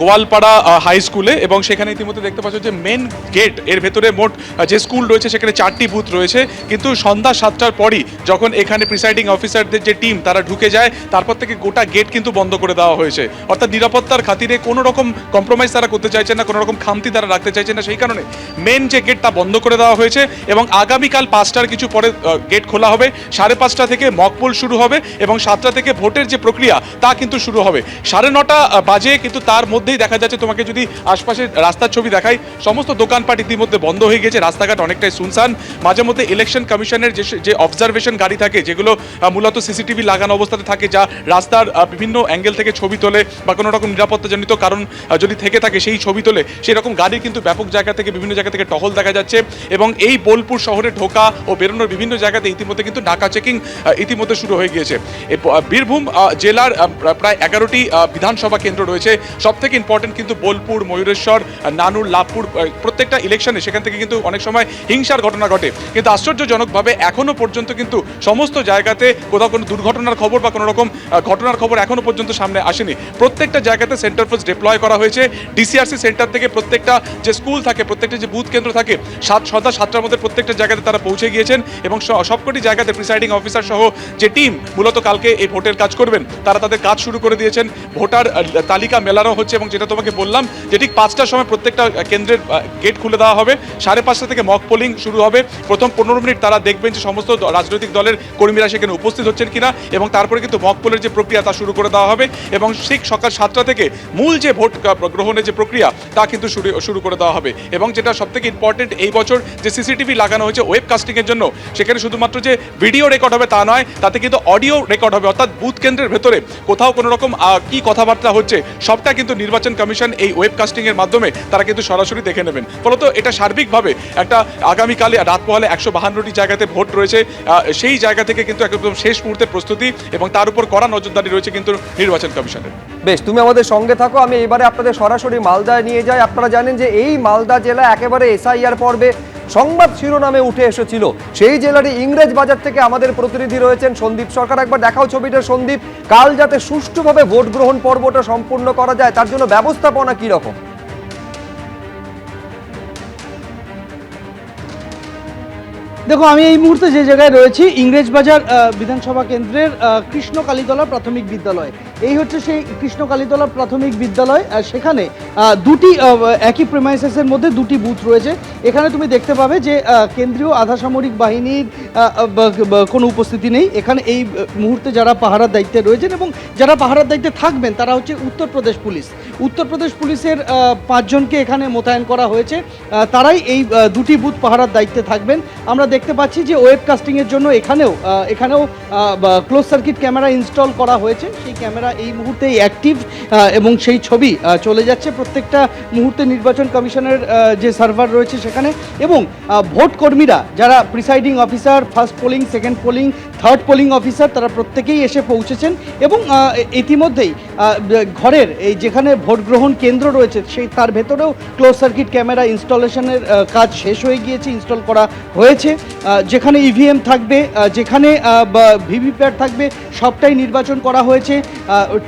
Goalpara high স্কুলে, এবং সেখানে ইতিমধ্যে দেখতে পাচ্ছ যে মেন গেট এর ভেতরে মোট যে স্কুল রয়েছে সেখানে 4টি বুথ রয়েছে, কিন্তু সন্ধ্যা 7টার পরই যখন এখানে প্রিসাইডিং অফিসারদের যে টিম তারা ঢুকে যায়, তারপর থেকে গোটা গেট কিন্তু বন্ধ করে দেওয়া হয়েছে। অর্থাৎ নিরাপত্তার খাতিরে কোনো রকম কম্প্রোমাইজ তারা করতে চাইছে না, কোনো রকম খামতি তারা রাখতে চাইছে না, সেই কারণে মেন যে গেটটা বন্ধ করে দেওয়া হয়েছে। এবং আগামীকাল 5টার কিছু পরে গেট খোলা হবে, 5:30 থেকে মকপোল শুরু হবে এবং 7টা থেকে ভোটের যে প্রক্রিয়া তা কিন্তু শুরু হবে 9:30 বাজে। কিন্তু তার মধ্যেই দেখা যাচ্ছে, তোমাকে যদি আশপাশের রাস্তার ছবি দেখাই, সমস্ত দোকানপাট ইতিমধ্যে বন্ধ হয়ে গেছে, রাস্তাঘাট অনেকটাই শুনশান। মাঝে মধ্যে ইলেকশন কমিশনের যে অবজারভেশন গাড়ি থাকে, যেগুলো মূলত সিসিটিভি লাগানো অবস্থাতে থাকে, যা রাস্তার বিভিন্ন অ্যাঙ্গেল থেকে ছবি তোলে বা কোনো রকম নিরাপত্তাজনিত কারণ যদি থেকে থাকে সেই ছবি তোলে, সেই রকম গাড়ি কিন্তু ব্যাপক জায়গা থেকে বিভিন্ন জায়গা থেকে টহল দেখা যাচ্ছে। এবং এই বোলপুর শহরে ঢোকা ও বেরোনোর বিভিন্ন জায়গাতে ইতিমধ্যে কিন্তু নাকা চেকিং ইতিমধ্যে শুরু হয়ে গিয়েছে। বীরভূম জেলার প্রায় 11টি বিধানসভা কেন্দ্র রয়েছে। সব থেকে ইম্পর্টেন্ট কিন্তু বোলপুর, ময়ূরেশ্বর, নানুর, লাভপুর, প্রত্যেকটা ইলেকশনে সেখান থেকে কিন্তু অনেক সময় হিংসার ঘটনা ঘটে, কিন্তু আশ্চর্যজনকভাবে এখনো পর্যন্ত কিন্তু সমস্ত জায়গাতে কোথাও কোনো দুর্ঘটনার খবর বা কোনো রকম ঘটনার খবর এখনো পর্যন্ত সামনে আসেনি। প্রত্যেকটা জায়গাতে সেন্টার ফোর্স ডিপ্লয় করা হয়েছে। ডিসিআরসি সেন্টার থেকে প্রত্যেকটা যে স্কুল থাকে, প্রত্যেকটা যে বুথ কেন্দ্র থাকে, সন্ধ্যা 7টার মধ্যে প্রত্যেকটা জায়গাতে তারা পৌঁছে গিয়েছেন এবং সবকটি জায়গাতে প্রিসাইডিং অফিসার সহ যে টিম মূলত কালকে এই ভোটের কাজ করবেন, তারা তাদের কাজ শুরু করে দিয়েছেন। ভোটার তালিকা মেলানো হচ্ছে এবং যেটা তোমাকে বললাম যে ঠিক 5টার সময় প্রত্যেকটা কেন্দ্রের গেট খুলে দেওয়া হবে। 5:30 থেকে মক পোলিং শুরু হবে। প্রথম 15 মিনিট তারা দেখবেন যে সমস্ত রাজনৈতিক দলের কর্মীরা সেখানে উপস্থিত হচ্ছেন কিনা, এবং তারপরে কিন্তু মক পোলের যে প্রক্রিয়া তা শুরু করে দেওয়া হবে এবং ঠিক সকাল 7টা থেকে মূল যে ভোট গ্রহণের যে প্রক্রিয়া তা কিন্তু শুরু করে দেওয়া হবে। এবং যেটা সবথেকে ইম্পর্টেন্ট, এই বছর যে সিসিটিভি লাগানো হয়েছে ওয়েবকাস্টিংয়ের জন্য, সেখানে শুধুমাত্র যে ভিডিও রেকর্ড হবে তা নয়, তাতে কিন্তু অডিও রেকর্ড হবে। অর্থাৎ বুথ কেন্দ্রের ভেতরে কোথাও কোনো রকম কি কথাবার্তা হচ্ছে সবটা কিন্তু নির্বাচন কমিশন এই ওয়েবকাস্টিংয়ের মাধ্যমে তারা কিন্তু সরাসরি দেখে নেবেন। ফলত এটা সার্বিকভাবে একটা আগামীকালে রাত পোহালে 152টি জায়গাতে ভোট রয়েছে, সেই জায়গা থেকে কিন্তু একদম শেষ মুহূর্তের প্রস্তুতি এবং তার উপর কড়া নজরদারি রয়েছে কিন্তু নির্বাচন কমিশনের। বেশ, তুমি আমাদের সঙ্গে থাকো, আমি এবারে আপনাদের সরাসরি মালদায় নিয়ে যাই। আপনারা জানেন যে এই মালদা জেলা একেবারে এসআইআর পর্বে সংবাদ শিরোনামে উঠে এসেছিল। সেই জেলারই ইংরেজ বাজার থেকে আমাদের প্রতিনিধি রয়েছেন সন্দীপ সরকার। একবার দেখাও ছবিটা সন্দীপ। কাল যাতে সুষ্ঠুভাবে ভোট গ্রহণ পর্বটা সম্পূর্ণ করা যায়, তার জন্য ব্যবস্থাপনা কি রকম? দেখো, আমি এই মুহূর্তে যে জায়গায় রয়েছি, ইংরেজবাজার বিধানসভা কেন্দ্রের কৃষ্ণ কালীতলা প্রাথমিক বিদ্যালয়। এই হচ্ছে সেই কৃষ্ণ কালীতলা প্রাথমিক বিদ্যালয়। সেখানে দুটি একই প্রেমাইসেসের মধ্যে দুটি বুথ রয়েছে। এখানে তুমি দেখতে পাবে যে কেন্দ্রীয় আধা সামরিক বাহিনীর কোনো উপস্থিতি নেই এখানে। এই মুহূর্তে যারা পাহারার দায়িত্বে রয়েছেন এবং যারা পাহারার দায়িত্বে থাকবেন তারা হচ্ছে উত্তরপ্রদেশ পুলিশ। উত্তরপ্রদেশ পুলিশের 5 জনকে এখানে মোতায়েন করা হয়েছে, তারাই এই দুটি বুথ পাহারার দায়িত্বে থাকবেন। আমরা দেখতে পাচ্ছি যে ওয়েবকাস্টিংয়ের জন্য এখানেও ক্লোজ সার্কিট ক্যামেরা ইনস্টল করা হয়েছে। সেই ক্যামেরা এই মুহূর্তেই অ্যাক্টিভ এবং সেই ছবি চলে যাচ্ছে প্রত্যেকটা মুহূর্তে নির্বাচন কমিশনের যে সার্ভার রয়েছে সেখানে। এবং ভোট কর্মীরা যারা presiding officer, first polling, second polling, third polling officer, তারা প্রত্যেকেই এসে পৌঁছেছেন এবং ইতিমধ্যেই ঘরের এই যেখানে ভোট গ্রহণ কেন্দ্র রয়েছে সেই তার ভেতরেও ক্লোজ সার্কিট ক্যামেরা ইনস্টলেশনের কাজ শেষ হয়ে গিয়েছে, ইনস্টল করা হয়েছে। যেখানে ইভিএম থাকবে, যেখানে ভিভিপ্যাট থাকবে, সবটাই নির্বাচন করা হয়েছে।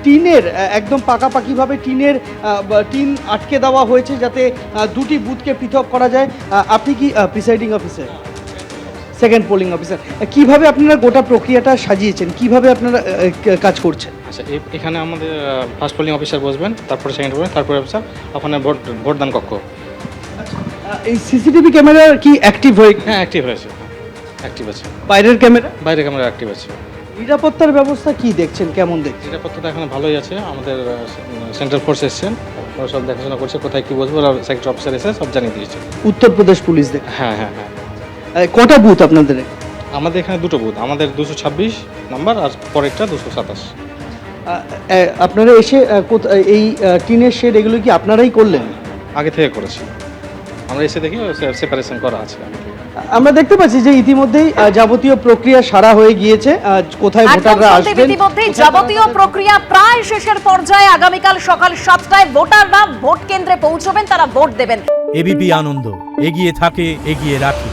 টিনের একদম পাকাপাকিভাবে টিন আটকে দেওয়া হয়েছে যাতে দুটি বুথকে পৃথক করা যায়। আপনি কি presiding officer, second polling officer, কিভাবে আপনারা গোটা প্রক্রিয়াটা সাজিয়েছেন, কিভাবে আপনারা কাজ করছেন? আচ্ছা, এখানে আমাদের ফার্স্ট পোলিং অফিসার বসবেন, তারপরে সেকেন্ড পোলিং, তারপরে অফিসার ওখানে ভোটদান কক্ষ। এই সিসিটিভি ক্যামেরা কি অ্যাক্টিভ হয়ে? হ্যাঁ, অ্যাক্টিভ হয়েছে, অ্যাক্টিভ আছে। বাইরের ক্যামেরা? বাইরের ক্যামেরা অ্যাক্টিভ আছে। নিরাপত্তার ব্যবস্থা কি দেখছেন, কেমন দেখছেন? নিরাপত্তাটা এখন ভালোই আছে। আমাদের সেন্ট্রাল ফোর্স এসছেন, ওরা সব দেখাশোনা করছে, কোথায় কী বসবো, সেক্টর অফিসার এসে সব জানিয়ে দিয়েছে। উত্তরপ্রদেশ পুলিশ দেখ? হ্যাঁ হ্যাঁ হ্যাঁ। কটা বুথ আপনাদের? আমাদের এখানে দুটো বুথ, আমাদের 226 নাম্বার আর পরেরটা 227। আপনারা এসে এই টিনের শেড এগুলো কি আপনারাই করলেন? আগে থেকে করেছি আমরা, এসে দেখি সেপারেশন করা আছে। আমরা দেখতে পাচ্ছি যে ইতিমধ্যেই যাবতীয় প্রক্রিয়া সারা হয়ে গিয়েছে। কোথায় ভোটাররা আসবেন, ইতিমধ্যেই যাবতীয় প্রক্রিয়া প্রায় শেষের পর্যায়ে। আগামীকাল সকাল 7টায় ভোটাররা ভোট কেন্দ্রে পৌঁছবেন, তারা ভোট দেবেন। এবিপি আনন্দ, এগিয়ে থাকে, এগিয়ে রাখে।